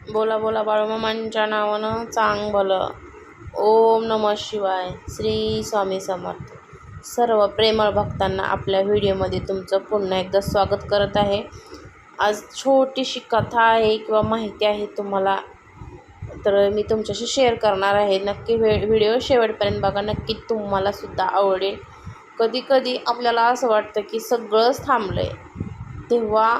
बोला बोला बाळूमामांच्या नावानं चांग भलं. ओम नमः शिवाय. श्री स्वामी समर्थ. सर्व प्रेमळ भक्तांना आपल्या व्हिडिओमध्ये तुमचं पुन्हा एकदा स्वागत करत आहे. आज छोटीशी कथा आहे किंवा माहिती आहे तुम्हाला, तर मी तुमच्याशी शेअर करणार आहे. नक्की व्हिडिओ शेवटपर्यंत बघा, नक्की तुम्हाला सुद्धा आवडेल. कधी कधी आपल्याला असं वाटतं की सगळंच थांबलं आहे, तेव्हा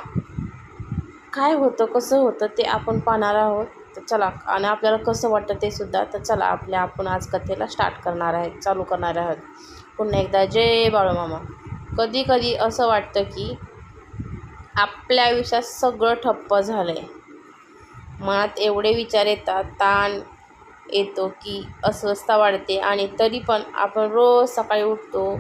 काय होतं कसं होतं ते आपण पाहणार आहोत. तर चला, आणि आपल्याला कसं वाटतं ते सुद्धा. तर चला, आपण आज कथेला स्टार्ट करणार आहे, चालू करणार आहोत. पुन्हा एकदा जय बाळूमामा. कधी कधी असं वाटतं की आपल्या आयुष्यात सगळं ठप्प झालं आहे. मनात एवढे विचार येतात, ताण येतो की अस्वस्थता वाढते, आणि तरी पण आपण रोज सकाळी उठतो,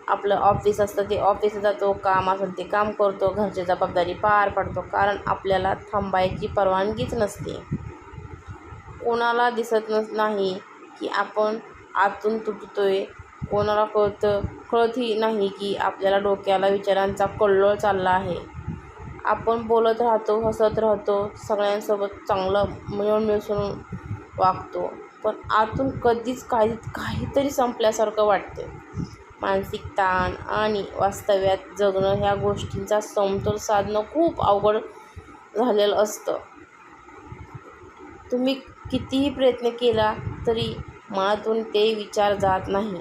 आपलं ऑफिस असतं ते ऑफिसला जातो, काम असेल ते काम करतो, घरची जबाबदारी पार पाडतो, कारण आपल्याला थांबायची परवानगीच नसते. कोणाला दिसत नाही की आपण आतून तुटतोय, कोणाला कळतही नाही की आपल्याला डोक्याला विचारांचा कल्लोळ चालला आहे. आपण बोलत राहतो, हसत राहतो, सगळ्यांसोबत चांगलं मिळून मिसळून वागतो, पण आतून कधीच काहीतरी संपल्यासारखं वाटते. मानसिक ताण आणि वास्तव्यात जगणं ह्या गोष्टींचा समतोल साधणं खूप अवघड झालेलं असतं. तुम्ही कितीही प्रयत्न केला तरी मनातून ते विचार जात नाही,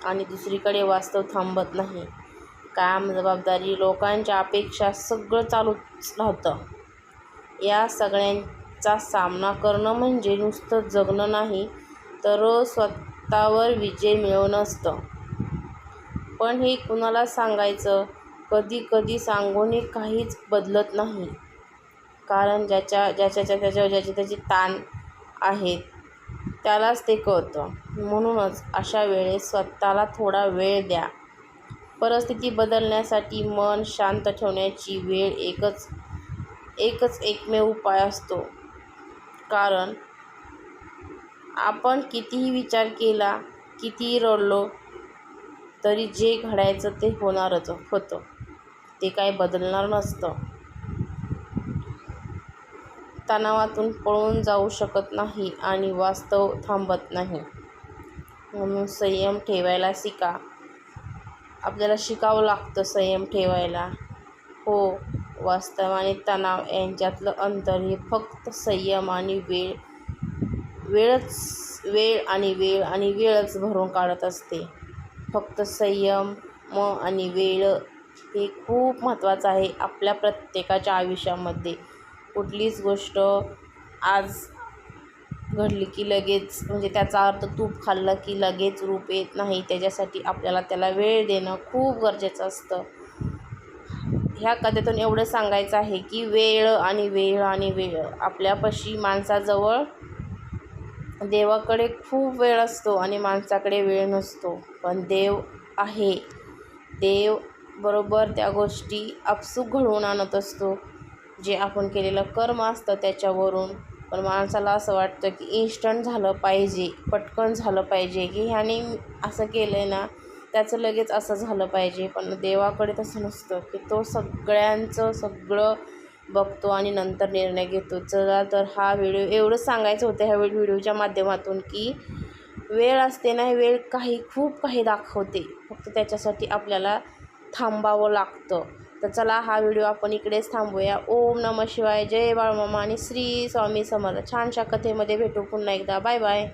आणि दुसरीकडे वास्तव थांबत नाही. काम, जबाबदारी, लोकांच्या अपेक्षा सगळं चालूच राहतं. या सगळ्यांचा सामना करणं म्हणजे नुसतं जगणं नाही, तर स्वतःवर विजय मिळवणं असतं. पण हे कुणाला सांगायचं? कधी कधी सांगूनही काहीच बदलत नाही, कारण ज्याचे ताण आहेत त्यालाच ते कळतं. म्हणूनच अशा वेळेस स्वतःला थोडा वेळ द्या. परिस्थिती बदलण्यासाठी मन शांत ठेवण्याची वेळ एकमेव उपाय असतो. कारण आपण कितीही विचार केला, कितीही रडलो, तरी जे घडायचं ते होणारच होतं, ते काय बदलणार नसतं. तणावातून पळून जाऊ शकत नाही आणि वास्तव थांबत नाही. म्हणून संयम ठेवायला शिका. आपल्याला शिकावं लागतं संयम ठेवायला. हो, वास्तव आणि तणाव यांच्यातलं अंतर हे फक्त संयम आणि वेळच भरून काढत असते. फक्त संयम आणि वेळ हे खूप महत्त्वाचं आहे आपल्या प्रत्येकाच्या आयुष्यामध्ये. कुठलीच गोष्ट आज घडली की लगेच, म्हणजे त्याचा अर्थ तूप खाल्लं की लगेच रूप येत नाही. त्याच्यासाठी आपल्याला त्याला वेळ देणं खूप गरजेचं असतं. ह्या कथेतून एवढं सांगायचं आहे की वेळ आपल्यापाशी, माणसाजवळ देवाकडे खूप वेळ असतो आणि माणसाकडे वेळ नसतो. पण देव आहे. देव बरोबर त्या गोष्टी आपसूक घडवून आणत असतो, जे आपण केलेलं कर्म असतं त्याच्यावरून. पण माणसाला असं वाटतं की इन्स्टंट झालं पाहिजे, पटकन झालं पाहिजे, की ह्याने असं केलं आहे ना, त्याचं लगेच असं झालं पाहिजे. पण देवाकडे तसं नसतं, की तो सगळ्यांचं सगळं बघतो आणि नंतर निर्णय घेतो. चला, तर हा व्हिडिओ एवढंच सांगायचं होतं ह्या व्हिडिओच्या माध्यमातून, की वेळ असते ना, वेळ खूप काही दाखवते, फक्त त्याच्यासाठी आपल्याला थांबावं लागतं. तर चला, हा व्हिडिओ आपण इकडेच थांबूया. ओम नमः शिवाय. जय बाळूमामा आणि श्री स्वामी समर्थ. छानशा कथेमध्ये भेटू पुन्हा एकदा. Bye bye.